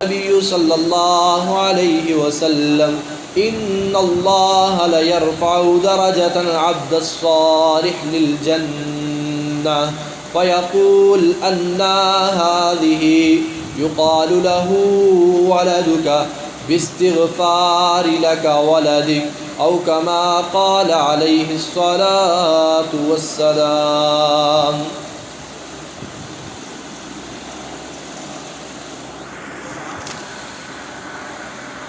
النبي صلى الله عليه وسلم إن الله ليرفع درجة العبد الصالح للجنة فيقول أنى هذه يقال له ولدك باستغفار لك ولدك أو كما قال عليه الصلاة والسلام.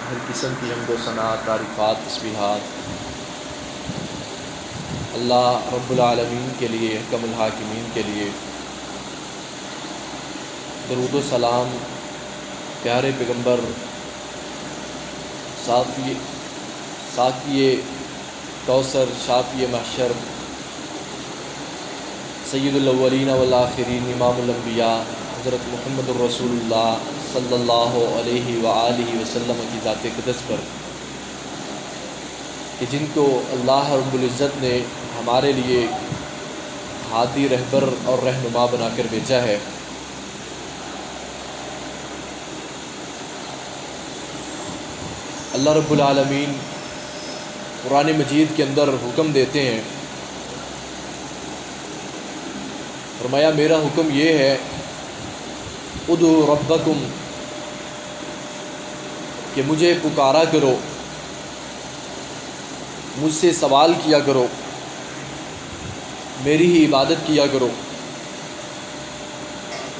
ہر قسم کی حمد و ثنا، تعریفات، تسبیحات اللہ رب العالمین کے لیے، حکم الحاکمین کے لیے. درود و سلام پیارے پیغمبر ساقی کوثر، شافی محشر، سید الاولین والآخرین، امام الانبیاء حضرت محمد الرسول اللہ صلی اللہ علیہ وآلہ وسلم کی ذات اقدس پر، کہ جن کو اللہ رب العزت نے ہمارے لیے ہادی، رہبر اور رہنما بنا کر بھیجا ہے. اللہ رب العالمین قرآن مجید کے اندر حکم دیتے ہیں، فرمایا میرا حکم یہ ہے ادعوا ربکم، کہ مجھے پکارا کرو، مجھ سے سوال کیا کرو، میری ہی عبادت کیا کرو.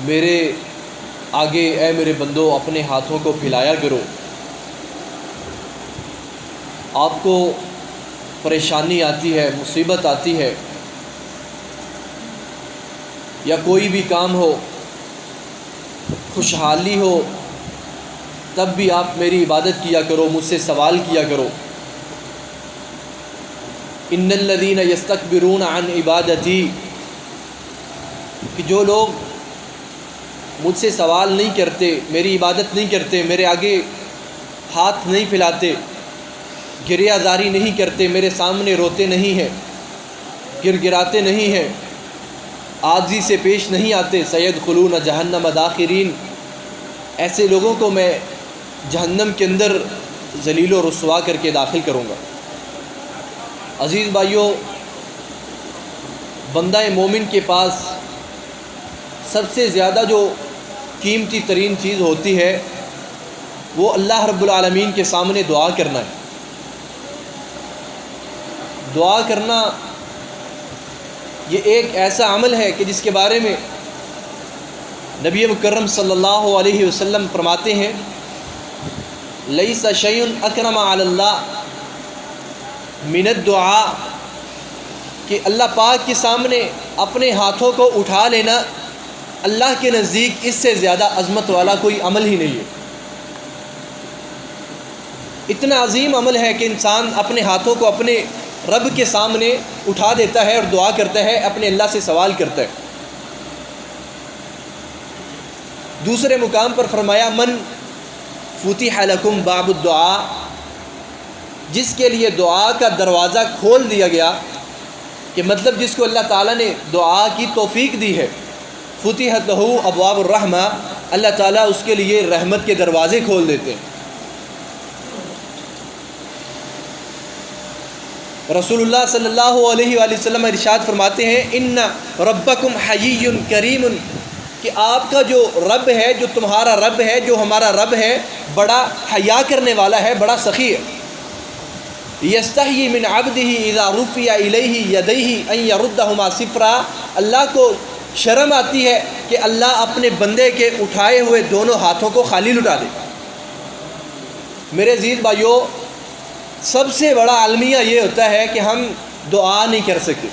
میرے آگے اے میرے بندو اپنے ہاتھوں کو پھیلایا کرو. آپ کو پریشانی آتی ہے، مصیبت آتی ہے، یا کوئی بھی کام ہو، خوشحالی ہو، تب بھی آپ میری عبادت کیا کرو، مجھ سے سوال کیا کرو. ان الذین یستکبرون عن عبادتی، کہ جو لوگ مجھ سے سوال نہیں کرتے، میری عبادت نہیں کرتے، میرے آگے ہاتھ نہیں پھیلاتے، گریہ زاری نہیں کرتے، میرے سامنے روتے نہیں ہیں، گر گراتے نہیں ہیں، عاجزی سے پیش نہیں آتے، سیدخلون جہنم داخرین، ایسے لوگوں کو میں جہنم کے اندر ذلیل و رسوا کر کے داخل کروں گا. عزیز بھائیوں، بندہ مومن کے پاس سب سے زیادہ جو قیمتی ترین چیز ہوتی ہے وہ اللہ رب العالمین کے سامنے دعا کرنا ہے. دعا کرنا یہ ایک ایسا عمل ہے کہ جس کے بارے میں نبی مکرم صلی اللہ علیہ وسلم فرماتے ہیں لیس شیء اکرم علی اللہ من الدعاء، کہ اللہ پاک کے سامنے اپنے ہاتھوں کو اٹھا لینا اللہ کے نزدیک اس سے زیادہ عظمت والا کوئی عمل ہی نہیں ہے. اتنا عظیم عمل ہے کہ انسان اپنے ہاتھوں کو اپنے رب کے سامنے اٹھا دیتا ہے اور دعا کرتا ہے، اپنے اللہ سے سوال کرتا ہے. دوسرے مقام پر فرمایا من فتح لکم باب الدعاء، جس کے لیے دعا کا دروازہ کھول دیا گیا، کہ مطلب جس کو اللہ تعالیٰ نے دعا کی توفیق دی ہے، فتحت لہ ابواب الرحمہ، اللہ تعالیٰ اس کے لیے رحمت کے دروازے کھول دیتے ہیں. رسول اللہ صلی اللہ علیہ وآلہ وسلم ارشاد فرماتے ہیں ان ربکم حیی کریم، کہ آپ کا جو رب ہے، جو تمہارا رب ہے، جو ہمارا رب ہے، بڑا حیا کرنے والا ہے، بڑا سخی ہے. یستحیی من عبدہ اذا رفع الیہ یدیہ ان یردہما صفرا، اللہ کو شرم آتی ہے کہ اللہ اپنے بندے کے اٹھائے ہوئے دونوں ہاتھوں کو خالی لٹا دے. میرے عزیز بھائیوں، سب سے بڑا المیہ یہ ہوتا ہے کہ ہم دعا نہیں کر سکتے،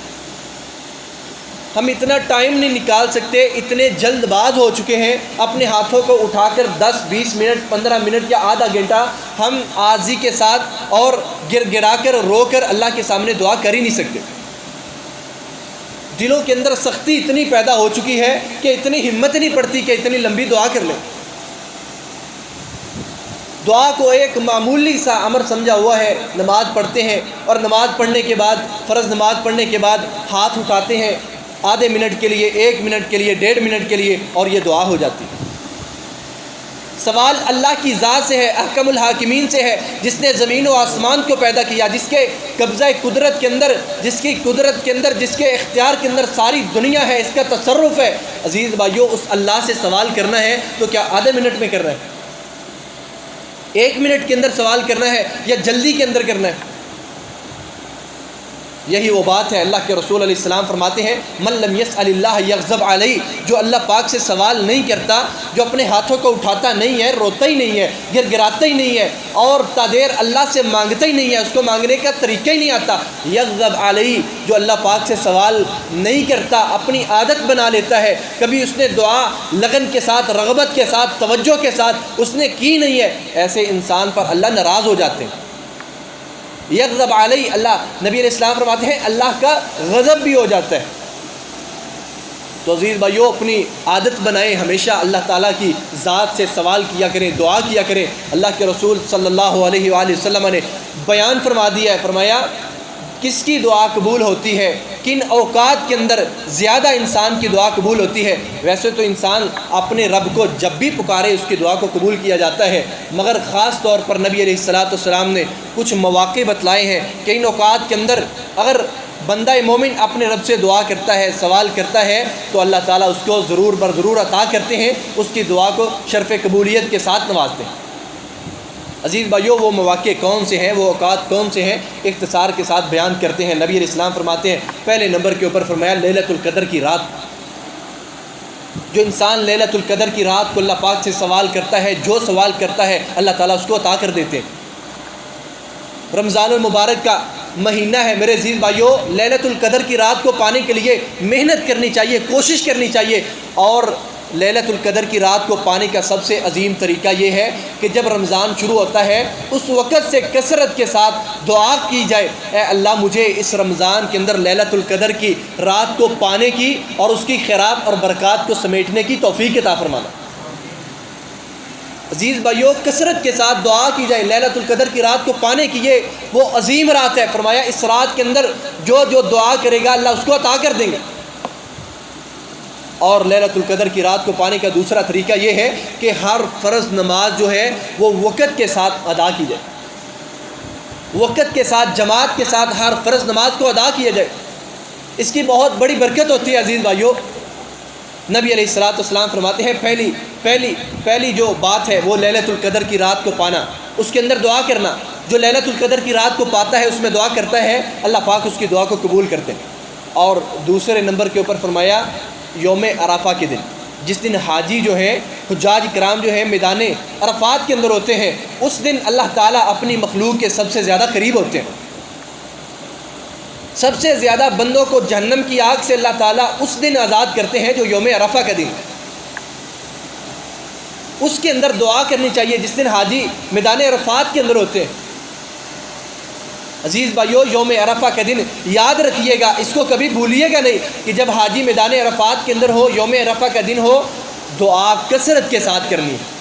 ہم اتنا ٹائم نہیں نکال سکتے، اتنے جلد باز ہو چکے ہیں، اپنے ہاتھوں کو اٹھا کر 10-20 منٹ 15 منٹ یا آدھا گھنٹہ ہم عاجزی کے ساتھ اور گر گرا کر رو کر اللہ کے سامنے دعا کر ہی نہیں سکتے. دلوں کے اندر سختی اتنی پیدا ہو چکی ہے کہ اتنی ہمت نہیں پڑتی کہ اتنی لمبی دعا کر لیں. دعا کو ایک معمولی سا امر سمجھا ہوا ہے. نماز پڑھتے ہیں اور نماز پڑھنے کے بعد، فرض نماز پڑھنے کے بعد ہاتھ اٹھاتے ہیں آدھے منٹ کے لیے، 1 منٹ کے لیے، 1.5 منٹ کے لیے، اور یہ دعا ہو جاتی ہے. سوال اللہ کی ذات سے ہے، احکم الحاکمین سے ہے، جس نے زمین و آسمان کو پیدا کیا، جس کے قبضہ قدرت کے اندر، جس کی قدرت کے اندر، جس کے اختیار کے اندر ساری دنیا ہے، اس کا تصرف ہے۔ عزیز بھائیو، اس اللہ سے سوال کرنا ہے تو کیا آدھے منٹ میں کرنا ہے، 1 منٹ کے اندر سوال کرنا ہے، یا جلدی کے اندر کرنا ہے؟ یہی وہ بات ہے، اللہ کے رسول علیہ السلام فرماتے ہیں من لم یسأل اللہ یغضب علیہ، جو اللہ پاک سے سوال نہیں کرتا، جو اپنے ہاتھوں کو اٹھاتا نہیں ہے، روتا ہی نہیں ہے، گڑگڑاتا ہی نہیں ہے، اور تادیر اللہ سے مانگتا ہی نہیں ہے، اس کو مانگنے کا طریقہ ہی نہیں آتا، یغضب علیہ، جو اللہ پاک سے سوال نہیں کرتا، اپنی عادت بنا لیتا ہے، کبھی اس نے دعا لگن کے ساتھ، رغبت کے ساتھ، توجہ کے ساتھ اس نے کی نہیں ہے، ایسے انسان پر اللہ ناراض ہو جاتے ہیں۔ یغضب علیہ، اللہ نبی علیہ السلام فرماتے ہیں اللہ کا غضب بھی ہو جاتا ہے۔ تو عزیز بھائیو، اپنی عادت بنائیں، ہمیشہ اللہ تعالیٰ کی ذات سے سوال کیا کریں، دعا کیا کریں۔ اللہ کے رسول صلی اللہ علیہ وآلہ وسلم نے بیان فرما دیا ہے، فرمایا کس کی دعا قبول ہوتی ہے، کن اوقات کے اندر زیادہ انسان کی دعا قبول ہوتی ہے۔ ویسے تو انسان اپنے رب کو جب بھی پکارے اس کی دعا کو قبول کیا جاتا ہے، مگر خاص طور پر نبی علیہ السلام نے کچھ مواقع بتلائے ہیں کہ ان اوقات کے اندر اگر بندہ مومن اپنے رب سے دعا کرتا ہے، سوال کرتا ہے، تو اللہ تعالیٰ اس کو ضرور بر ضرور عطا کرتے ہیں، اس کی دعا کو شرف قبولیت کے ساتھ نوازتے ہیں۔ عزیز بھائیو، وہ مواقع کون سے ہیں، وہ اوقات کون سے ہیں، اختصار کے ساتھ بیان کرتے ہیں۔ نبی علیہ السلام فرماتے ہیں، پہلے نمبر کے اوپر فرمایا لیلۃ القدر کی رات۔ جو انسان لیلۃ القدر کی رات کو اللہ پاک سے سوال کرتا ہے، جو سوال کرتا ہے اللہ تعالیٰ اس کو عطا کر دیتے ہیں۔ رمضان المبارک کا مہینہ ہے میرے عزیز بھائیو، لیلۃ القدر کی رات کو پانے کے لیے محنت کرنی چاہیے، کوشش کرنی چاہیے، اور لیلۃ القدر کی رات کو پانے کا سب سے عظیم طریقہ یہ ہے کہ جب رمضان شروع ہوتا ہے اس وقت سے کثرت کے ساتھ دعا کی جائے، اے اللہ مجھے اس رمضان کے اندر لیلۃ القدر کی رات کو پانے کی اور اس کی خیرات اور برکات کو سمیٹنے کی توفیق عطا فرمانا۔ عزیز بھائیو، کثرت کے ساتھ دعا کی جائے لیلۃ القدر کی رات کو پانے کی، یہ وہ عظیم رات ہے۔ فرمایا اس رات کے اندر جو جو دعا کرے گا اللہ اس کو عطا کر دیں گے۔ اور لیلۃ القدر کی رات کو پانے کا دوسرا طریقہ یہ ہے کہ ہر فرض نماز جو ہے وہ وقت کے ساتھ ادا کی جائے، وقت کے ساتھ، جماعت کے ساتھ ہر فرض نماز کو ادا کیا جائے، اس کی بہت بڑی برکت ہوتی ہے۔ عزیز بھائیو، نبی علیہ السلام فرماتے ہیں پہلی جو بات ہے وہ لیلۃ القدر کی رات کو پانا، اس کے اندر دعا کرنا۔ جو لیلۃ القدر کی رات کو پاتا ہے، اس میں دعا کرتا ہے، اللہ پاک اس کی دعا کو قبول کرتے ہیں۔ اور دوسرے نمبر کے اوپر فرمایا یوم عرفہ کے دن، جس دن حاجی جو ہے، حجاج کرام جو ہے میدان عرفات کے اندر ہوتے ہیں، اس دن اللہ تعالیٰ اپنی مخلوق کے سب سے زیادہ قریب ہوتے ہیں۔ سب سے زیادہ بندوں کو جہنم کی آگ سے اللہ تعالیٰ اس دن آزاد کرتے ہیں جو یوم عرفہ کا دن، اس کے اندر دعا کرنی چاہیے جس دن حاجی میدان عرفات کے اندر ہوتے ہیں۔ عزیز بھائیو، یوم عرفہ کا دن یاد رکھیے گا، اس کو کبھی بھولیے گا نہیں کہ جب حاجی میدان عرفات کے اندر ہو، یوم عرفہ کا دن ہو، دعا کثرت کے ساتھ کرنی ہے۔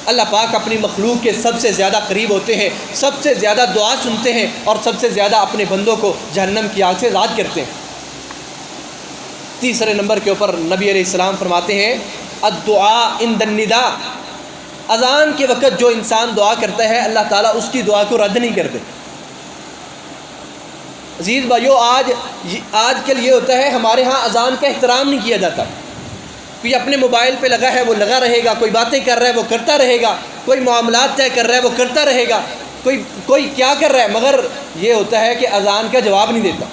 اللہ پاک اپنی مخلوق کے سب سے زیادہ قریب ہوتے ہیں، سب سے زیادہ دعا سنتے ہیں، اور سب سے زیادہ اپنے بندوں کو جہنم کی آگ سے آزاد کرتے ہیں۔ تیسرے نمبر کے اوپر نبی علیہ السلام فرماتے ہیں الدعاء عند النداء، اذان کے وقت جو انسان دعا کرتا ہے اللہ تعالیٰ اس کی دعا کو رد نہیں کرتے۔ عزیز بھائیو، آج کل یہ ہوتا ہے ہمارے ہاں اذان کا احترام نہیں کیا جاتا، کوئی اپنے موبائل پہ لگا ہے وہ لگا رہے گا، کوئی باتیں کر رہا ہے وہ کرتا رہے گا، کوئی معاملات طے کر رہا ہے وہ کرتا رہے گا، کوئی کیا کر رہا ہے، مگر یہ ہوتا ہے کہ اذان کا جواب نہیں دیتا۔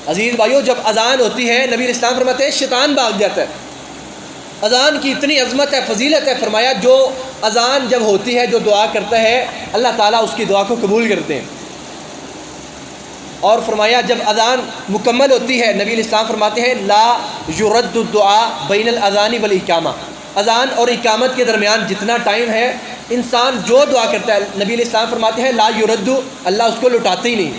عزیز بھائیو، جب اذان ہوتی ہے نبی اسلام فرماتے ہیں شیطان بھاگ جاتا ہے۔ اذان کی اتنی عظمت ہے، فضیلت ہے، فرمایا جو اذان جب ہوتی ہے، جو دعا کرتا ہے اللہ تعالیٰ اس کی دعا کو قبول کرتے ہیں۔ اور فرمایا جب اذان مکمل ہوتی ہے نبی اسلام فرماتے ہیں لا یرد الدعاء بین الاذان والاقامہ، اذان اور اقامت کے درمیان جتنا ٹائم ہے انسان جو دعا کرتا ہے، نبی اسلام فرماتے ہیں لا یرد، اللہ اس کو لوٹاتے ہی نہیں،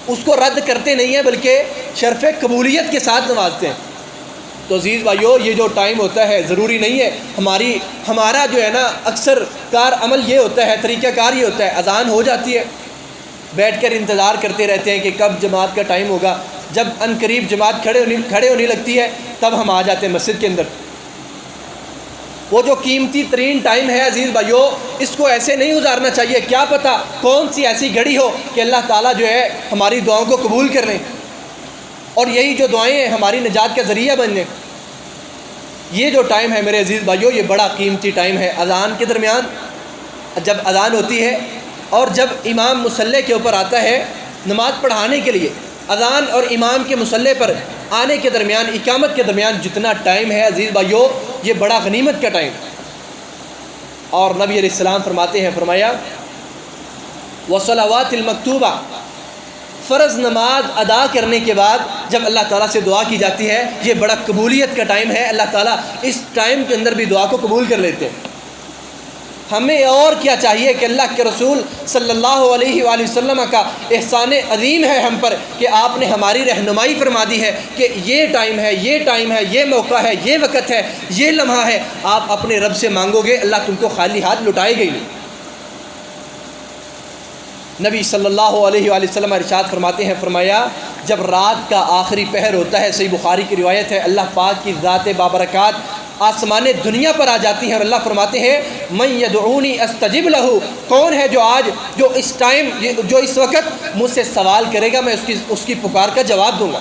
اس کو رد کرتے نہیں ہیں، بلکہ شرف قبولیت کے ساتھ نوازتے ہیں۔ تو عزیز بھائیو، یہ جو ٹائم ہوتا ہے ضروری نہیں ہے، ہمارا جو ہے نا اکثر کار عمل یہ ہوتا ہے، طریقہ کار یہ ہوتا ہے، اذان ہو جاتی ہے، بیٹھ کر انتظار کرتے رہتے ہیں کہ کب جماعت کا ٹائم ہوگا، جب ان قریب جماعت کھڑے ہونے لگتی ہے تب ہم آ جاتے ہیں مسجد کے اندر، وہ جو قیمتی ترین ٹائم ہے عزیز بھائیو، اس کو ایسے نہیں گزارنا چاہیے، کیا پتہ کون سی ایسی گھڑی ہو کہ اللہ تعالیٰ جو ہے ہماری دعاؤں کو قبول کر لیں، اور یہی جو دعائیں ہیں ہماری نجات کا ذریعہ بن جائیں۔ یہ جو ٹائم ہے میرے عزیز بھائیو، یہ بڑا قیمتی ٹائم ہے۔ اذان کے درمیان جب اذان ہوتی ہے اور جب امام مصلی کے اوپر آتا ہے نماز پڑھانے کے لیے، اذان اور امام کے مصلی پر آنے کے درمیان، اقامت کے درمیان جتنا ٹائم ہے عزیز بھائیو، یہ بڑا غنیمت کا ٹائم۔ اور نبی علیہ السلام فرماتے ہیں، فرمایا وَصَلَوَاتِ الْمَكْتُوبَةِ، فرض نماز ادا کرنے کے بعد جب اللہ تعالیٰ سے دعا کی جاتی ہے، یہ بڑا قبولیت کا ٹائم ہے۔ اللہ تعالیٰ اس ٹائم کے اندر بھی دعا کو قبول کر لیتے ہیں۔ ہمیں اور کیا چاہیے کہ اللہ کے رسول صلی اللہ علیہ وآلہ وسلم کا احسان عظیم ہے ہم پر کہ آپ نے ہماری رہنمائی فرما دی ہے کہ یہ ٹائم ہے، یہ ٹائم ہے، یہ موقع ہے، یہ وقت ہے، یہ لمحہ ہے، آپ اپنے رب سے مانگو گے، اللہ تم کو خالی ہاتھ لٹائے گا ہی نہیں۔ نبی صلی اللہ علیہ وآلہ وسلم ارشاد فرماتے ہیں، فرمایا جب رات کا آخری پہر ہوتا ہے، صحیح بخاری کی روایت ہے، اللہ پاک کی ذات بابرکات آسمان دنیا پر آ جاتی ہیں اور اللہ فرماتے ہیں من یدعونی استجب لہ، کون ہے جو آج جو اس ٹائم جو اس وقت مجھ سے سوال کرے گا، میں اس کی پکار کا جواب دوں گا۔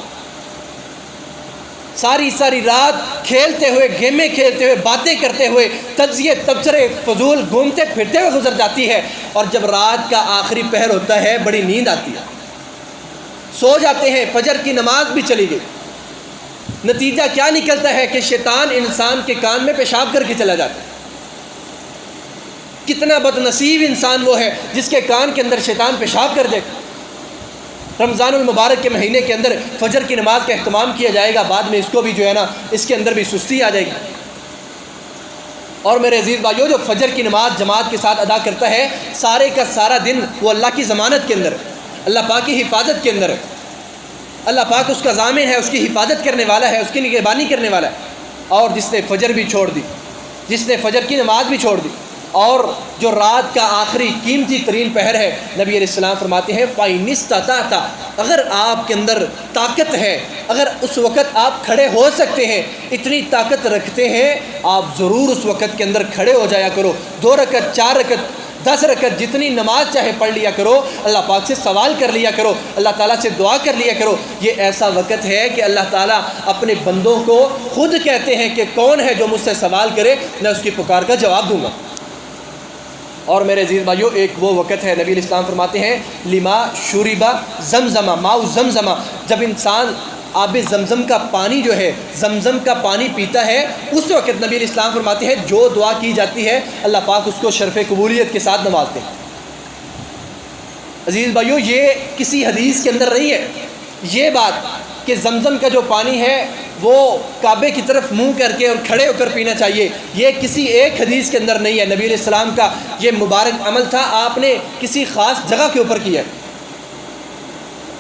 ساری رات کھیلتے ہوئے، گیمیں کھیلتے ہوئے، باتیں کرتے ہوئے، تجزیے تبصرے فضول گھومتے پھرتے ہوئے گزر جاتی ہے، اور جب رات کا آخری پہر ہوتا ہے بڑی نیند آتی ہے، سو جاتے ہیں، فجر کی نماز بھی چلی گئی۔ نتیجہ کیا نکلتا ہے کہ شیطان انسان کے کان میں پیشاب کر کے چلا جاتا ہے۔ کتنا بد نصیب انسان وہ ہے جس کے کان کے اندر شیطان پیشاب کر دے۔ رمضان المبارک کے مہینے کے اندر فجر کی نماز کا اہتمام کیا جائے گا، بعد میں اس کو بھی جو ہے نا اس کے اندر بھی سستی آ جائے گی۔ اور میرے عزیز بھائیو، جو فجر کی نماز جماعت کے ساتھ ادا کرتا ہے، سارے کا سارا دن وہ اللہ کی ضمانت کے اندر ہے، اللہ پاک کی حفاظت کے اندر ہے۔ اللہ پاک اس کا ضامن ہے، اس کی حفاظت کرنے والا ہے، اس کی نگہبانی کرنے والا ہے۔ اور جس نے فجر بھی چھوڑ دی، جس نے فجر کی نماز بھی چھوڑ دی، اور جو رات کا آخری قیمتی ترین پہر ہے، نبی علیہ السلام فرماتے ہیں فَإِنِ اسْتَطَعْتَ، اگر آپ کے اندر طاقت ہے، اگر اس وقت آپ کھڑے ہو سکتے ہیں، اتنی طاقت رکھتے ہیں، آپ ضرور اس وقت کے اندر کھڑے ہو جایا کرو۔ 2 رکعت، 4 رکعت، 10 رکعت، جتنی نماز چاہے پڑھ لیا کرو، اللہ پاک سے سوال کر لیا کرو، اللہ تعالیٰ سے دعا کر لیا کرو۔ یہ ایسا وقت ہے کہ اللہ تعالیٰ اپنے بندوں کو خود کہتے ہیں کہ کون ہے جو مجھ سے سوال کرے، میں اس کی پکار کا جواب دوں گا۔ اور میرے عزیز بھائیو، ایک وہ وقت ہے، نبی علیہ السلام فرماتے ہیں لما شرب زمزم، ماء زمزم، جب انسان آب زمزم کا پانی جو ہے، زمزم کا پانی پیتا ہے، اس وقت نبی علیہ السلام فرماتے ہیں جو دعا کی جاتی ہے اللہ پاک اس کو شرف قبولیت کے ساتھ نوازتے ہیں۔ عزیز بھائیو، یہ کسی حدیث کے اندر نہیں ہے یہ بات کہ زمزم کا جو پانی ہے وہ کعبے کی طرف منہ کر کے اور کھڑے ہو کر پینا چاہیے، یہ کسی ایک حدیث کے اندر نہیں ہے۔ نبی علیہ السلام کا یہ مبارک عمل تھا، آپ نے کسی خاص جگہ کے اوپر کیا ہے۔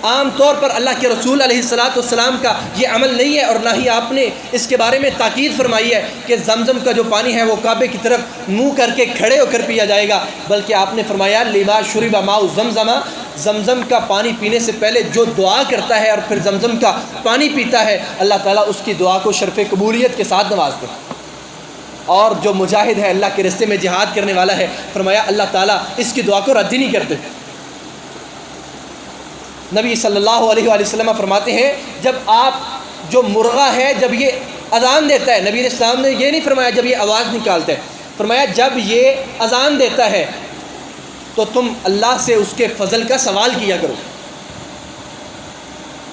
عام طور پر اللہ کے رسول علیہ السلام کا یہ عمل نہیں ہے، اور نہ ہی آپ نے اس کے بارے میں تاکید فرمائی ہے کہ زمزم کا جو پانی ہے وہ کعبے کی طرف منہ کر کے کھڑے ہو کر پیا جائے گا، بلکہ آپ نے فرمایا لما شرب ماء زمزم، زمزم کا پانی پینے سے پہلے جو دعا کرتا ہے اور پھر زمزم کا پانی پیتا ہے، اللہ تعالیٰ اس کی دعا کو شرف قبولیت کے ساتھ نوازتے ہیں۔ اور جو مجاہد ہے، اللہ کے راستے میں جہاد کرنے والا ہے، فرمایا اللہ تعالیٰ اس کی دعا کو رد ہی نہیں کرتے۔ نبی صلی اللہ علیہ وآلہ وسلم فرماتے ہیں جب آپ جو مرغہ ہے جب یہ اذان دیتا ہے، نبی علیہ السلام نے یہ نہیں فرمایا جب یہ آواز نکالتا ہے، فرمایا جب یہ اذان دیتا ہے تو تم اللہ سے اس کے فضل کا سوال کیا کرو۔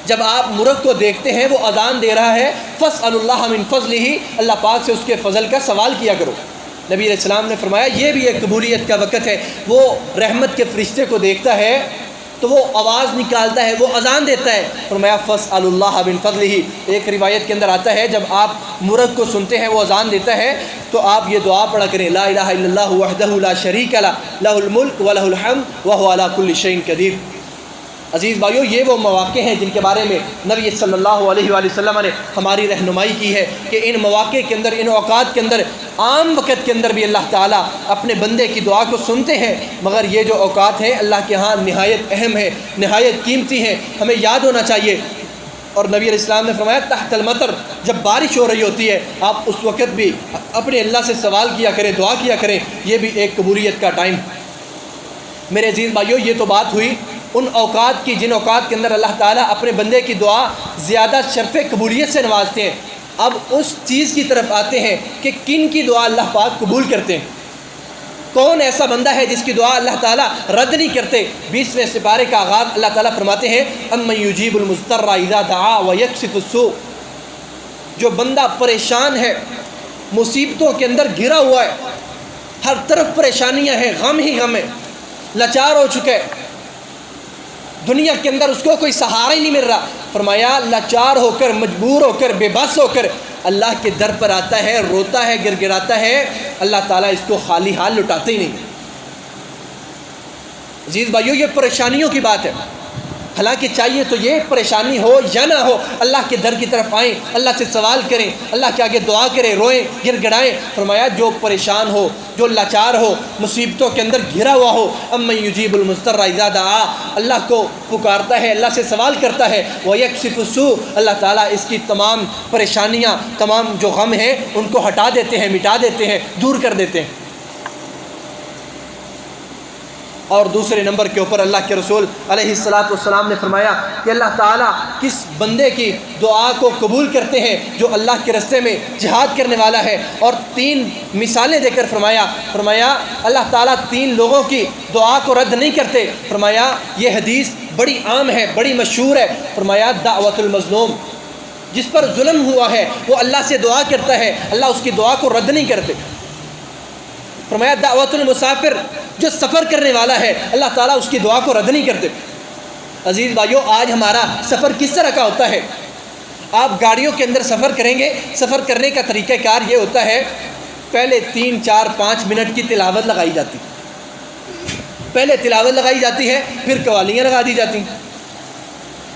جب آپ مرغ کو دیکھتے ہیں وہ اذان دے رہا ہے، فَاسْأَلُوا اللَّهَ مِن فَضْلِهِ، اللہ پاک سے اس کے فضل کا سوال کیا کرو۔ نبی علیہ السلام نے فرمایا یہ بھی ایک قبولیت کا وقت ہے، وہ رحمت کے فرشتے کو دیکھتا ہے تو وہ آواز نکالتا ہے، وہ اذان دیتا ہے، فرمایا فَاسْأَلُوا اللَّهَ مِن فَضْلِهِ۔ ایک روایت کے اندر آتا ہے جب آپ مرغ کو سنتے ہیں وہ اذان دیتا ہے تو آپ یہ دعا پڑھا کریں لا الہ الا اللہ وحدہ لا شریک لہ لہ الملک ولہ الحمد وہو علی کل شیء قدیر۔ عزیز بھائیو، یہ وہ مواقع ہیں جن کے بارے میں نبی صلی اللہ علیہ وآلہ وسلم نے ہماری رہنمائی کی ہے کہ ان مواقع کے اندر، ان اوقات کے اندر، عام وقت کے اندر بھی اللہ تعالیٰ اپنے بندے کی دعا کو سنتے ہیں، مگر یہ جو اوقات ہیں اللہ کے ہاں نہایت اہم ہے، نہایت قیمتی ہیں، ہمیں یاد ہونا چاہیے۔ اور نبی علیہ السلام نے فرمایا تحت المطر، جب بارش ہو رہی ہوتی ہے آپ اس وقت بھی اپنے اللہ سے سوال کیا کریں، دعا کیا کریں، یہ بھی ایک قبولیت کا ٹائم۔ میرے عزیز بھائیو، یہ تو بات ہوئی ان اوقات کی جن اوقات کے اندر اللہ تعالیٰ اپنے بندے کی دعا زیادہ شرف قبولیت سے نوازتے ہیں۔ اب اس چیز کی طرف آتے ہیں کہ کن کی دعا اللہ پاک قبول کرتے ہیں، کون ایسا بندہ ہے جس کی دعا اللہ تعالیٰ رد نہیں کرتے۔ 20ویں سپارے کا آغاز اللہ تعالیٰ فرماتے ہیں امن یجیب المضطر اذا دعا ویکشف السوء، جو بندہ پریشان ہے، مصیبتوں کے اندر گھرا ہوا ہے، ہر طرف پریشانیاں ہیں، غم ہی غم ہے، لاچار ہو چکا ہے، دنیا کے اندر اس کو کوئی سہارا ہی نہیں مل رہا، فرمایا لاچار ہو کر، مجبور ہو کر، بے بس ہو کر اللہ کے در پر آتا ہے، روتا ہے، گر گراتا ہے، اللہ تعالیٰ اس کو خالی حال لٹاتے ہی نہیں۔ عزیز بھائیو، یہ پریشانیوں کی بات ہے، حالانکہ چاہیے تو یہ پریشانی ہو یا نہ ہو اللہ کے در کی طرف آئیں، اللہ سے سوال کریں، اللہ کے آگے دعا کریں، روئیں، گر گڑائیں۔ فرمایا جو پریشان ہو، جو لاچار ہو، مصیبتوں کے اندر گھرا ہوا ہو، امن یجیب المضطر اذا دعا، اللہ کو پکارتا ہے، اللہ سے سوال کرتا ہے، ویکشف السوء، اللہ تعالیٰ اس کی تمام پریشانیاں، تمام جو غم ہیں ان کو ہٹا دیتے ہیں، مٹا دیتے ہیں، دور کر دیتے ہیں۔ اور دوسرے نمبر کے اوپر اللہ کے رسول علیہ السلام نے فرمایا کہ اللہ تعالیٰ کس بندے کی دعا کو قبول کرتے ہیں جو اللہ کے راستے میں جہاد کرنے والا ہے، اور 3 مثالیں دے کر فرمایا اللہ تعالیٰ 3 لوگوں کی دعا کو رد نہیں کرتے۔ فرمایا یہ حدیث بڑی عام ہے، بڑی مشہور ہے۔ فرمایا دعوت المظلوم، جس پر ظلم ہوا ہے وہ اللہ سے دعا کرتا ہے، اللہ اس کی دعا کو رد نہیں کرتے۔ فرمایا دعوت المسافر، جو سفر کرنے والا ہے اللہ تعالیٰ اس کی دعا کو رد نہیں کرتے۔ عزیز بھائیو، آج ہمارا سفر کس طرح کا ہوتا ہے؟ آپ گاڑیوں کے اندر سفر کریں گے، سفر کرنے کا طریقہ کار یہ ہوتا ہے، پہلے 3 4 5 منٹ کی تلاوت لگائی جاتی، پہلے تلاوت لگائی جاتی ہے، پھر قوالیاں لگا دی جاتی ہیں۔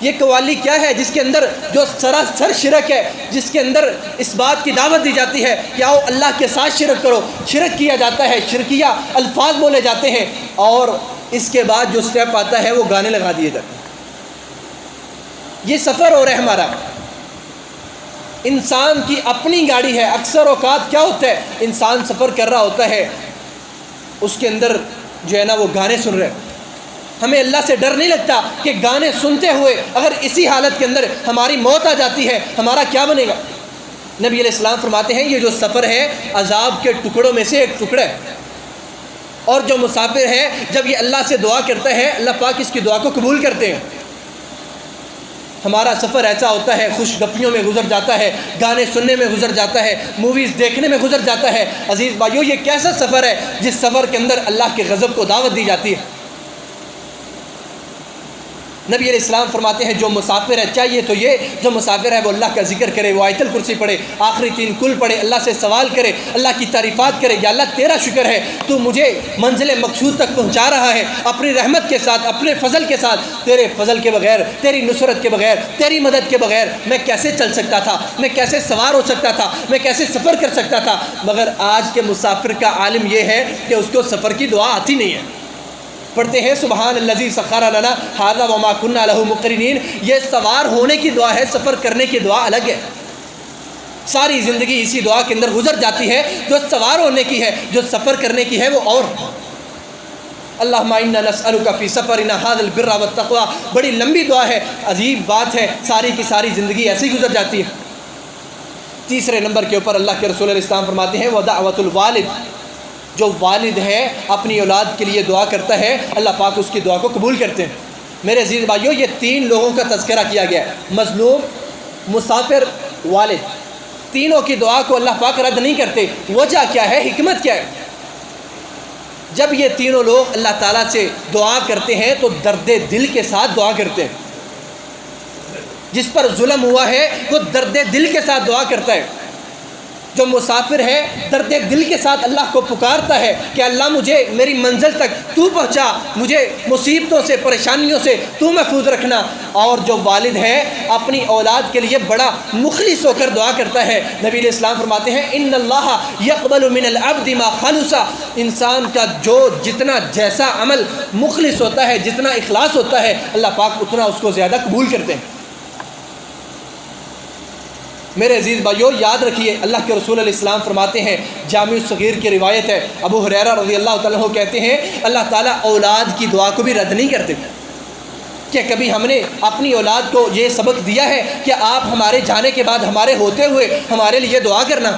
یہ قوالی کیا ہے؟ جس کے اندر جو سراسر شرک ہے، جس کے اندر اس بات کی دعوت دی جاتی ہے کہ آؤ اللہ کے ساتھ شرک کرو، شرک کیا جاتا ہے، شرکیہ الفاظ بولے جاتے ہیں، اور اس کے بعد جو سٹیپ آتا ہے وہ گانے لگا دیے جاتے ہیں۔ یہ سفر ہو رہا ہے ہمارا، انسان کی اپنی گاڑی ہے۔ اکثر اوقات کیا ہوتا ہے، انسان سفر کر رہا ہوتا ہے، اس کے اندر جو ہے نا وہ گانے سن رہے ہیں۔ ہمیں اللہ سے ڈر نہیں لگتا کہ گانے سنتے ہوئے اگر اسی حالت کے اندر ہماری موت آ جاتی ہے ہمارا کیا بنے گا؟ نبی علیہ السلام فرماتے ہیں یہ جو سفر ہے عذاب کے ٹکڑوں میں سے ایک ٹکڑا ہے، اور جو مسافر ہے جب یہ اللہ سے دعا کرتا ہے اللہ پاک اس کی دعا کو قبول کرتے ہیں۔ ہمارا سفر ایسا ہوتا ہے، خوش گپیوں میں گزر جاتا ہے، گانے سننے میں گزر جاتا ہے، موویز دیکھنے میں گزر جاتا ہے۔ عزیز بھائیو، یہ کیسا سفر ہے جس سفر کے اندر اللہ کے غضب کو دعوت دی جاتی ہے؟ نبی علیہ السلام فرماتے ہیں جو مسافر ہے، چاہیے تو یہ جو مسافر ہے وہ اللہ کا ذکر کرے، وہ آیت الکرسی پڑھے، آخری 3 کل پڑھے، اللہ سے سوال کرے، اللہ کی تعریفات کرے، یا اللہ تیرا شکر ہے تو مجھے منزل مقصود تک پہنچا رہا ہے، اپنی رحمت کے ساتھ، اپنے فضل کے ساتھ، تیرے فضل کے بغیر، تیری نصرت کے بغیر، تیری مدد کے بغیر میں کیسے چل سکتا تھا، میں کیسے سوار ہو سکتا تھا، میں کیسے سفر کر سکتا تھا؟ مگر آج کے مسافر کا عالم یہ ہے کہ اس کو سفر کی دعا آتی نہیں ہے۔ پڑھتے ہیں سبحان الذی سخر لنا ھذا وما كنا له مقرنین، یہ سوار ہونے کی دعا ہے، سفر کرنے کی دعا الگ ہے۔ ساری زندگی اسی دعا کے اندر گزر جاتی ہے۔ جو سوار ہونے کی ہے، جو سفر کرنے کی ہے وہ اور۔ اللہم انا نسألک فی سفرنا ھذا البر والتقوی، بڑی لمبی دعا ہے، عجیب بات ہے، ساری کی ساری زندگی ایسے ہی گزر جاتی ہے۔ تیسرے نمبر کے اوپر اللہ کے رسول علیہ السلام فرماتے ہیں ودعوۃ الوالد، جو والد ہے اپنی اولاد کے لیے دعا کرتا ہے اللہ پاک اس کی دعا کو قبول کرتے ہیں۔ میرے عزیز بھائیو، یہ 3 لوگوں کا تذکرہ کیا گیا ہے، مظلوم، مسافر، والد، تینوں کی دعا کو اللہ پاک رد نہیں کرتے۔ وجہ کیا ہے، حکمت کیا ہے؟ جب یہ تینوں لوگ اللہ تعالیٰ سے دعا کرتے ہیں تو درد دل کے ساتھ دعا کرتے ہیں۔ جس پر ظلم ہوا ہے وہ درد دل کے ساتھ دعا کرتا ہے۔ جو مسافر ہے درد دل کے ساتھ اللہ کو پکارتا ہے کہ اللہ مجھے میری منزل تک تو پہنچا، مجھے مصیبتوں سے، پریشانیوں سے تو محفوظ رکھنا۔ اور جو والد ہے اپنی اولاد کے لیے بڑا مخلص ہو کر دعا کرتا ہے۔ نبی علیہ السلام فرماتے ہیں ان اللہ یقبل من العبد ما خلص، انسان کا جو جتنا جیسا عمل مخلص ہوتا ہے، جتنا اخلاص ہوتا ہے، اللہ پاک اتنا اس کو زیادہ قبول کرتے ہیں۔ میرے عزیز بھائیو یاد رکھیے، اللہ کے رسول علیہ السلام فرماتے ہیں، جامع الصغیر کی روایت ہے، ابو ہریرہ رضی اللہ تعالیٰ عنہ کہتے ہیں اللہ تعالیٰ اولاد کی دعا کو بھی رد نہیں کرتے۔ کہ کبھی ہم نے اپنی اولاد کو یہ سبق دیا ہے کہ آپ ہمارے جانے کے بعد ہمارے ہوتے ہوئے ہمارے لیے دعا کرنا؟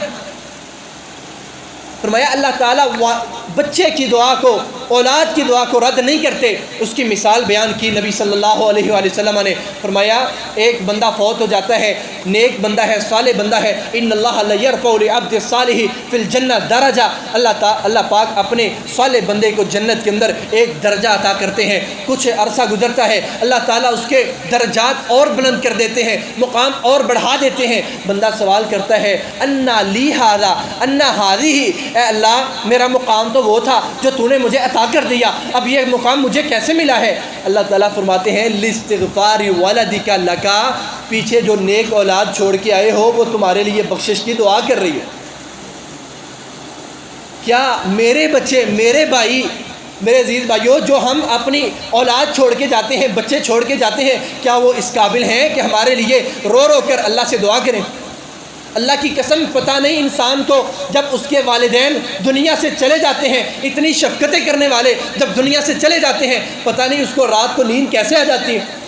فرمایا اللہ تعالیٰ بچے کی دعا کو، اولاد کی دعا کو رد نہیں کرتے۔ اس کی مثال بیان کی نبی صلی اللہ علیہ وآلہ وسلم نے، فرمایا ایک بندہ فوت ہو جاتا ہے، نیک بندہ ہے، صالح بندہ ہے، ان اللہ لیرفع لعبد الصالح فی الجنہ درجہ، اللہ پاک اپنے صالح بندے کو جنت کے اندر ایک درجہ عطا کرتے ہیں۔ کچھ عرصہ گزرتا ہے، اللہ تعالیٰ اس کے درجات اور بلند کر دیتے ہیں، مقام اور بڑھا دیتے ہیں۔ بندہ سوال کرتا ہے انا لی ھذا انا ھذہ، اے اللہ میرا مقام تو وہ تھا جو تو نے مجھے عطا کر دیا، اب یہ مقام مجھے کیسے ملا ہے؟ اللہ تعالیٰ فرماتے ہیں لاستغفار ولدک لک، پیچھے جو نیک اولاد چھوڑ کے آئے ہو وہ تمہارے لیے بخشش کی دعا کر رہی ہے۔ کیا میرے بچے، میرے بھائی، میرے عزیز بھائیوں، جو ہم اپنی اولاد چھوڑ کے جاتے ہیں، بچے چھوڑ کے جاتے ہیں، کیا وہ اس قابل ہیں کہ ہمارے لیے رو رو کر اللہ سے دعا کریں؟ اللہ کی قسم پتہ نہیں انسان کو جب اس کے والدین دنیا سے چلے جاتے ہیں، اتنی شفقتیں کرنے والے جب دنیا سے چلے جاتے ہیں، پتہ نہیں اس کو رات کو نیند کیسے آ جاتی ہے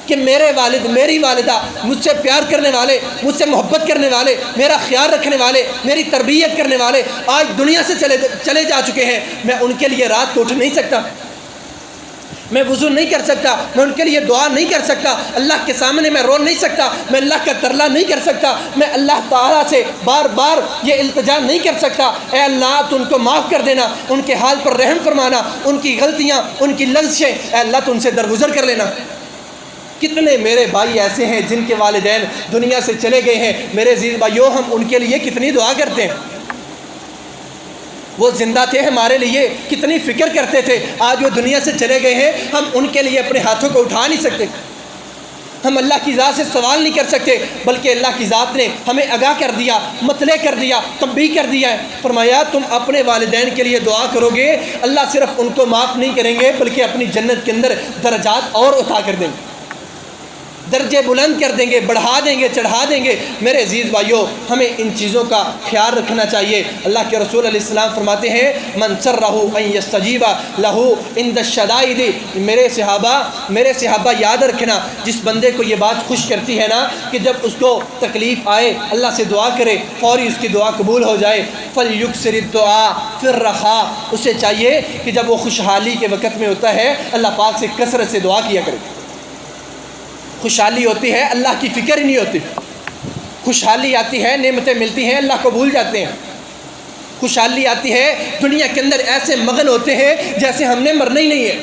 کہ میرے والد، میری والدہ مجھ سے پیار کرنے والے، مجھ سے محبت کرنے والے، میرا خیال رکھنے والے، میری تربیت کرنے والے آج دنیا سے چلے جا چکے ہیں۔ میں ان کے لیے رات کو اٹھ نہیں سکتا، میں وضو نہیں کر سکتا، میں ان کے لیے دعا نہیں کر سکتا، اللہ کے سامنے میں رو نہیں سکتا، میں اللہ کا ترلا نہیں کر سکتا، میں اللہ تعالیٰ سے بار بار یہ التجا نہیں کر سکتا، اے اللہ تو ان کو معاف کر دینا، ان کے حال پر رحم فرمانا، ان کی غلطیاں، ان کی لغزشیں اے اللہ تو ان سے درگزر کر لینا۔ کتنے میرے بھائی ایسے ہیں جن کے والدین دنیا سے چلے گئے ہیں، میرے عزیز بھائیوں ہم ان کے لیے کتنی دعا کرتے ہیں۔ وہ زندہ تھے ہمارے لیے کتنی فکر کرتے تھے، آج وہ دنیا سے چلے گئے ہیں، ہم ان کے لیے اپنے ہاتھوں کو اٹھا نہیں سکتے، ہم اللہ کی ذات سے سوال نہیں کر سکتے، بلکہ اللہ کی ذات نے ہمیں آگاہ کر دیا، مطلع کر دیا، تنبیہ کر دیا ہے۔ فرمایا تم اپنے والدین کے لیے دعا کرو گے، اللہ صرف ان کو معاف نہیں کریں گے بلکہ اپنی جنت کے اندر درجات اور عطا کر دیں گے، درجے بلند کر دیں گے، بڑھا دیں گے، چڑھا دیں گے۔ میرے عزیز بھائیوں ہمیں ان چیزوں کا خیال رکھنا چاہیے۔ اللہ کے رسول علیہ السلام فرماتے ہیں من سرہ ان یستجیب لہ عند الشدائد، میرے صحابہ یاد رکھنا، جس بندے کو یہ بات خوش کرتی ہے نا کہ جب اس کو تکلیف آئے اللہ سے دعا کرے، فوری اس کی دعا قبول ہو جائے، فلیکثر الدعاء فی الرخاء، اسے چاہیے کہ جب وہ خوشحالی کے وقت میں ہوتا ہے اللہ پاک سے کثرت سے دعا کیا کرے۔ خوشحالی ہوتی ہے اللہ کی فکر ہی نہیں ہوتی، خوشحالی آتی ہے نعمتیں ملتی ہیں اللہ کو بھول جاتے ہیں، خوشحالی آتی ہے دنیا کے اندر ایسے مگن ہوتے ہیں جیسے ہم نے مرنا ہی نہیں ہے،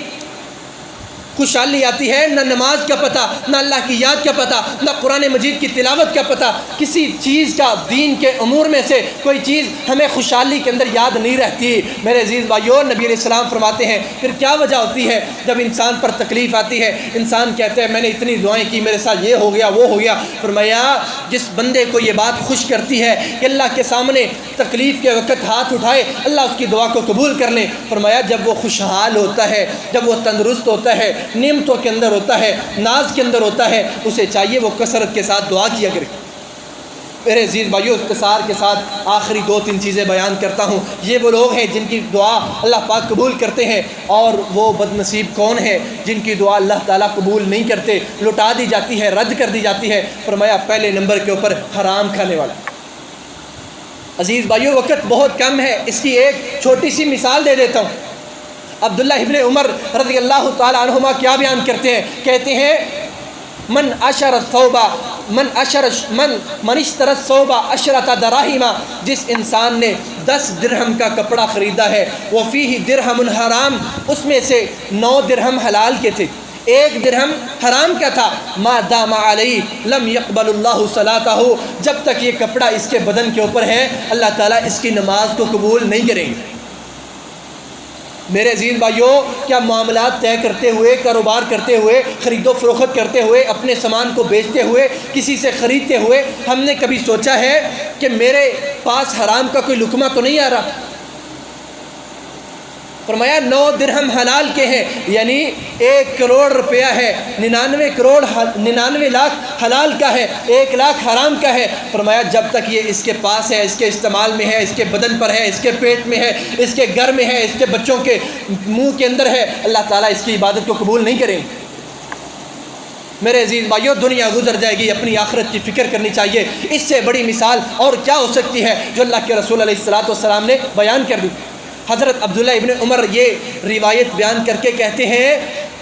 خوشحالی آتی ہے نہ نماز کا پتہ، نہ اللہ کی یاد کا پتہ، نہ قرآن مجید کی تلاوت کا پتہ، کسی چیز کا دین کے امور میں سے کوئی چیز ہمیں خوشحالی کے اندر یاد نہیں رہتی۔ میرے عزیز بھائیوں نبی علیہ السلام فرماتے ہیں پھر کیا وجہ ہوتی ہے جب انسان پر تکلیف آتی ہے، انسان کہتا ہے میں نے اتنی دعائیں کی میرے ساتھ یہ ہو گیا وہ ہو گیا، فرمایا جس بندے کو یہ بات خوش کرتی ہے کہ اللہ کے سامنے تکلیف کے وقت ہاتھ اٹھائے اللہ اس کی دعا کو قبول کر لیں، فرمایا جب وہ خوشحال ہوتا ہے، جب وہ تندرست ہوتا ہے، نعمتوں کے اندر ہوتا ہے، ناز کے اندر ہوتا ہے، اسے چاہیے وہ کثرت کے ساتھ دعا کیا کرے۔ میرے عزیز بھائیو اختصار کے ساتھ آخری 2-3 چیزیں بیان کرتا ہوں۔ یہ وہ لوگ ہیں جن کی دعا اللہ پاک قبول کرتے ہیں، اور وہ بد نصیب کون ہے جن کی دعا اللہ تعالیٰ قبول نہیں کرتے، لٹا دی جاتی ہے، رد کر دی جاتی ہے۔ فرمایا پہلے نمبر کے اوپر حرام کھانے والا۔ عزیز بھائیو وقت بہت کم ہے، اس کی ایک چھوٹی سی مثال دے دیتا ہوں۔ عبداللہ ابن عمر رضی اللہ تعالیٰ عنہما کیا بیان کرتے ہیں، کہتے ہیں من اشترى الثوب 10 دراہم، جس انسان نے 10 درہم کا کپڑا خریدا ہے، وفیہ درہم حرام، اس میں سے 9 درہم حلال کے تھے، 1 درہم حرام کا تھا، ما دام علیہ لم یقبل اللہ صلاتہ، جب تک یہ کپڑا اس کے بدن کے اوپر ہے اللہ تعالیٰ اس کی نماز کو قبول نہیں کریں گے۔ میرے عزیز بھائیوں کیا معاملات طے کرتے ہوئے، کاروبار کرتے ہوئے، خرید و فروخت کرتے ہوئے، اپنے سامان کو بیچتے ہوئے، کسی سے خریدتے ہوئے ہم نے کبھی سوچا ہے کہ میرے پاس حرام کا کوئی لقمہ تو نہیں آ رہا؟ فرمایا 9 درہم حلال کے ہیں، یعنی 1 کروڑ روپیہ ہے، 99 لاکھ حلال کا ہے، 1 لاکھ حرام کا ہے۔ فرمایا جب تک یہ اس کے پاس ہے، اس کے استعمال میں ہے، اس کے بدن پر ہے، اس کے پیٹ میں ہے، اس کے گھر میں ہے، اس کے بچوں کے منہ کے اندر ہے، اللہ تعالیٰ اس کی عبادت کو قبول نہیں کریں گے۔ میرے عزیز بھائیو، دنیا گزر جائے گی، اپنی آخرت کی فکر کرنی چاہیے۔ اس سے بڑی مثال اور کیا ہو سکتی ہے جو اللہ کے رسول علیہ السلام نے بیان کر دی۔ حضرت عبداللہ ابن عمر یہ روایت بیان کر کے کہتے ہیں،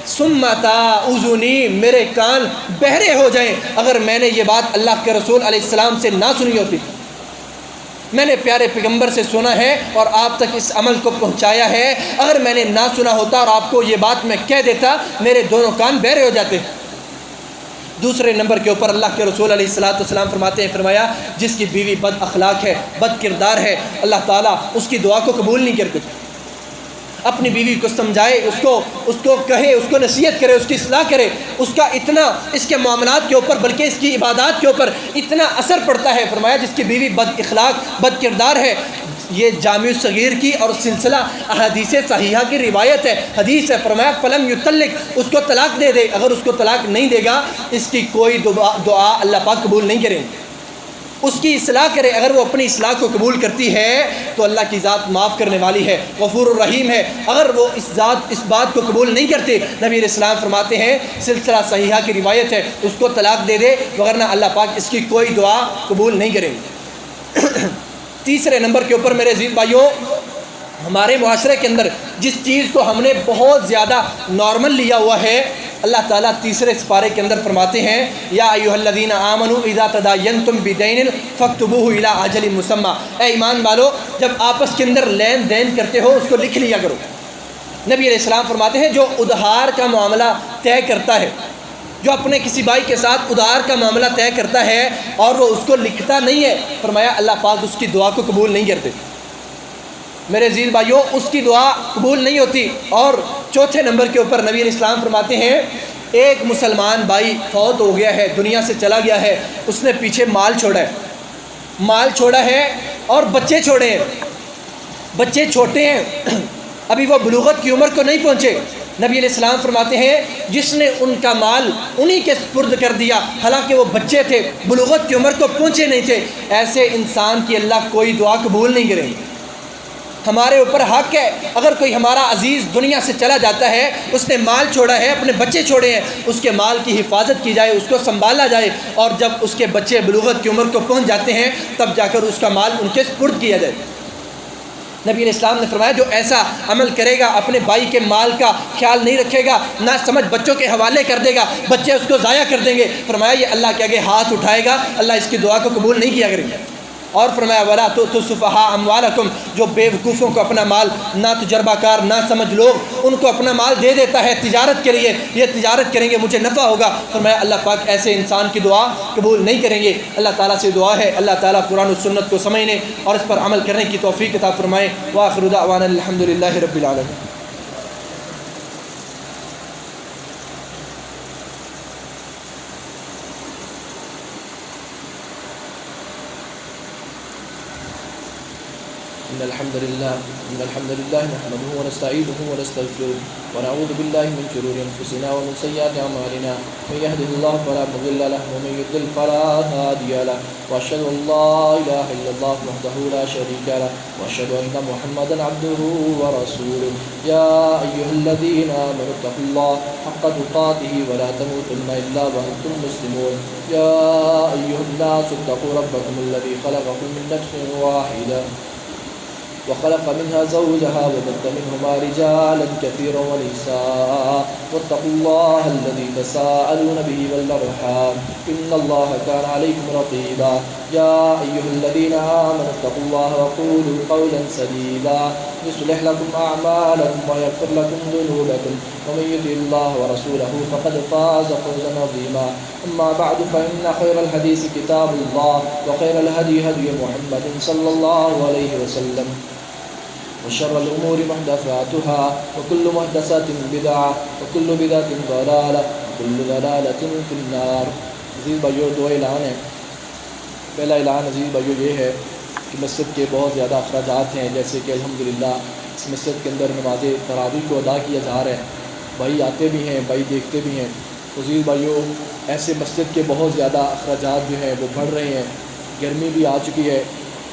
ثم تعوذنی، میرے کان بہرے ہو جائیں اگر میں نے یہ بات اللہ کے رسول علیہ السلام سے نہ سنی ہوتی۔ میں نے پیارے پیغمبر سے سنا ہے اور آپ تک اس عمل کو پہنچایا ہے، اگر میں نے نہ سنا ہوتا اور آپ کو یہ بات میں کہہ دیتا، میرے دونوں کان بہرے ہو جاتے۔ دوسرے نمبر کے اوپر اللہ کے رسول علیہ السلام فرماتے ہیں، فرمایا جس کی بیوی بد اخلاق ہے، بد کردار ہے، اللہ تعالیٰ اس کی دعا کو قبول نہیں کرتے۔ اپنی بیوی کو سمجھائے، اس کو کہے، اس کو نصیحت کرے، اس کی اصلاح کرے، اس کا اتنا اس کے معاملات کے اوپر بلکہ اس کی عبادات کے اوپر اتنا اثر پڑتا ہے۔ فرمایا جس کی بیوی بد اخلاق بد کردار ہے، یہ جامع صغیر کی اور سلسلہ احادیث صحیحہ کی روایت ہے، حدیث ہے۔ فرمایا فلم یطلق، اس کو طلاق دے دے، اگر اس کو طلاق نہیں دے گا اس کی کوئی دعا اللہ پاک قبول نہیں کریں گے۔ اس کی اصلاح کرے، اگر وہ اپنی اصلاح کو قبول کرتی ہے تو اللہ کی ذات معاف کرنے والی ہے، غفور الرحیم ہے۔ اگر وہ اس بات کو قبول نہیں کرتے، نبی علیہ السلام فرماتے ہیں، سلسلہ صحیحہ کی روایت ہے، اس کو طلاق دے دے وگرنہ اللہ پاک اس کی کوئی دعا قبول نہیں کریں گے۔ تیسرے نمبر کے اوپر میرے عزیز بھائیوں، ہمارے معاشرے کے اندر جس چیز کو ہم نے بہت زیادہ نارمل لیا ہوا ہے، اللہ تعالیٰ تیسرے سپارے کے اندر فرماتے ہیں، یا ایھا الذین آمنوا اذا تداینتم بدین فاکتبوہ الی اجل مسمی، اے ایمان والو جب آپس کے اندر لین دین کرتے ہو اس کو لکھ لیا کرو۔ نبی علیہ السلام فرماتے ہیں جو ادھار کا معاملہ طے کرتا ہے، جو اپنے کسی بھائی کے ساتھ ادھار کا معاملہ طے کرتا ہے اور وہ اس کو لکھتا نہیں ہے، فرمایا اللہ پاک اس کی دعا کو قبول نہیں کرتے۔ میرے عزیز بھائیوں، اس کی دعا قبول نہیں ہوتی۔ اور چوتھے نمبر کے اوپر نبی علیہ السلام فرماتے ہیں، ایک مسلمان بھائی فوت ہو گیا ہے، دنیا سے چلا گیا ہے، اس نے پیچھے مال چھوڑا ہے اور بچے چھوڑے ہیں، بچے چھوٹے ہیں، ابھی وہ بلوغت کی عمر کو نہیں پہنچے۔ نبی علیہ السلام فرماتے ہیں جس نے ان کا مال انہی کے سپرد کر دیا حالانکہ وہ بچے تھے، بلوغت کی عمر کو پہنچے نہیں تھے، ایسے انسان کی اللہ کوئی دعا قبول نہیں کرے گی۔ ہمارے اوپر حق ہے، اگر کوئی ہمارا عزیز دنیا سے چلا جاتا ہے، اس نے مال چھوڑا ہے، اپنے بچے چھوڑے ہیں، اس کے مال کی حفاظت کی جائے، اس کو سنبھالا جائے، اور جب اس کے بچے بلوغت کی عمر کو پہنچ جاتے ہیں تب جا کر اس کا مال ان کے سپرد کیا جائے۔ نبی علیہ السلام نے فرمایا جو ایسا عمل کرے گا، اپنے بھائی کے مال کا خیال نہیں رکھے گا، نہ سمجھ بچوں کے حوالے کر دے گا، بچے اس کو ضائع کر دیں گے، فرمایا یہ اللہ کے آگے ہاتھ اٹھائے گا، اللہ اس کی دعا کو قبول نہیں کیا کرے گا۔ اور فرمایا وَلَا تُؤْتُوا السُّفَهَاءَ أَمْوَالَكُمْ، جو بے وقوفوں کو اپنا مال، نہ تجربہ کار نہ سمجھ لوگ ان کو اپنا مال دے دیتا ہے تجارت کے لیے، یہ تجارت کریں گے مجھے نفع ہوگا، فرمایا اللہ پاک ایسے انسان کی دعا قبول نہیں کریں گے۔ اللہ تعالیٰ سے دعا ہے اللہ تعالیٰ قرآن و سنت کو سمجھنے اور اس پر عمل کرنے کی توفیق عطا فرمائے۔ وآخر دعوانا الحمد للہ رب العالمین۔ إن الحمد لله نحمده ونستعينه ونستغفره ونعوذ بالله من شرور أنفسنا ومن سيئات أعمالنا، من يهده الله فلا مضل له ومن يضلل فلا هادي له، وأشهد أن لا إله إلا الله وحده لا شريك له، وأشهد أن محمدا عبده ورسوله۔ يا أيها الذين آمنوا اتقوا الله حق تقاته ولا تموتن إلا وأنتم مسلمون۔ يا أيها الناس اتقوا ربكم الذي خلقكم من نفس واحدة وخلق منها زوجها وبث منهما رجالا كثيرا ونساء، واتقوا الله الذي تساءلون به والأرحام إن الله كان عليكم رقيبا۔ يا أيها الذين آمنوا اتقوا الله وقولوا قولا سديدا يصلح لكم أعمالكم ويغفر لكم ذنوبكم، ومن يطع الله ورسوله فقد فاز فوزا عظيما۔ أما بعد فإن خير الحديث كتاب الله، وخير الهدي هدي محمد صلى الله عليه وسلم، وشر الأمور محدثاتها، وكل محدثات بدعة، وكل بدعة ضلالة، وكل ضلالة في النار۔ عزیز بھائیو، دو اعلان ہیں۔ پہلا اعلان عزیز بھائیو یہ ہے کہ مسجد کے بہت زیادہ اخراجات ہیں، جیسے کہ الحمدللہ اس مسجد کے اندر نماز تراویح کو ادا کیا جا رہا ہے، بھائی آتے بھی ہیں، بھائی دیکھتے بھی ہیں۔ عزیز بھائیوں، ایسے مسجد کے بہت زیادہ اخراجات جو ہیں وہ بڑھ رہے ہیں، گرمی بھی آ چکی ہے،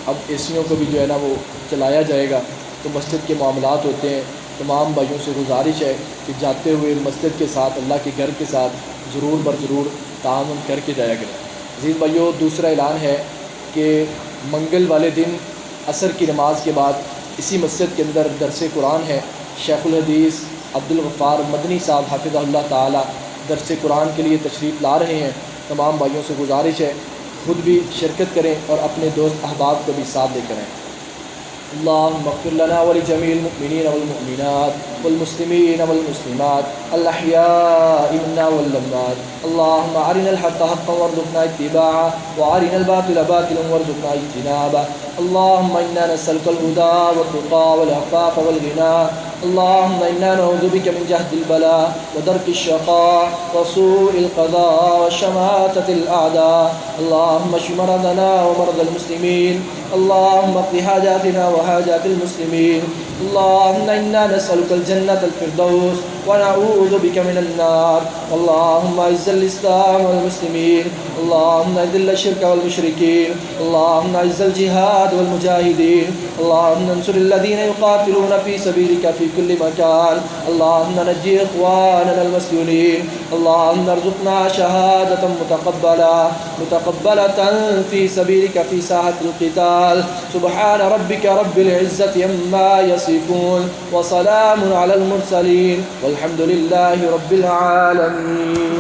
اب اے سیوں کو بھی جو ہے نا وہ چلایا جائے گا، تو مسجد کے معاملات ہوتے ہیں۔ تمام بھائیوں سے گزارش ہے کہ جاتے ہوئے مسجد کے ساتھ، اللہ کے گھر کے ساتھ ضرور ضرور تعاون کر کے جایا کریں۔ عزیز بھائیوں، دوسرا اعلان ہے کہ منگل والے دن عصر کی نماز کے بعد اسی مسجد کے اندر درس قرآن ہے۔ شیخ الحدیث عبدالغفار مدنی صاحب حفظہ اللہ تعالی درس قرآن کے لیے تشریف لا رہے ہیں۔ تمام بھائیوں سے گزارش ہے خود بھی شرکت کریں اور اپنے دوست احباب کو بھی ساتھ لے کریں۔ اللهم اغفر لنا ولجميع المؤمنين والمؤمنات والمسلمين والمسلمات الأحياء منا والأموات. اللهم أرنا الحق حقا وارزقنا اتباعه وأرنا الباطل باطلا وارزقنا اجتنابه. اللهم إنا نسألك الهدى والتقى والعفاف والغنى. اللهم إنا نعوذ بك من جهد البلاء ودرك الشقاء وسوء القضاء وشماتة الأعداء. اللهم اشف مرضنا ومرضى المسلمين. اللهم اقض حاجاتنا وحاجات المسلمين. اللهم إنا نسألك الجنة الفردوس ونعوذ بك من النار. اللهم أعز الإسلام والمسلمين. اللهم أذل الشرك والمشركين. اللهم أعز الجهاد والمجاهدين. اللهم انصر الذين يقاتلون في سبيلك في كل مكان. اللهم نجي إخواننا المسجونين. اللهم ارزقنا شهادة متقبلة في سبيلك في ساحة القتال. سبحان ربك رب العزة عما يصفون وسلام على المرسلين والحمد لله رب العالمين.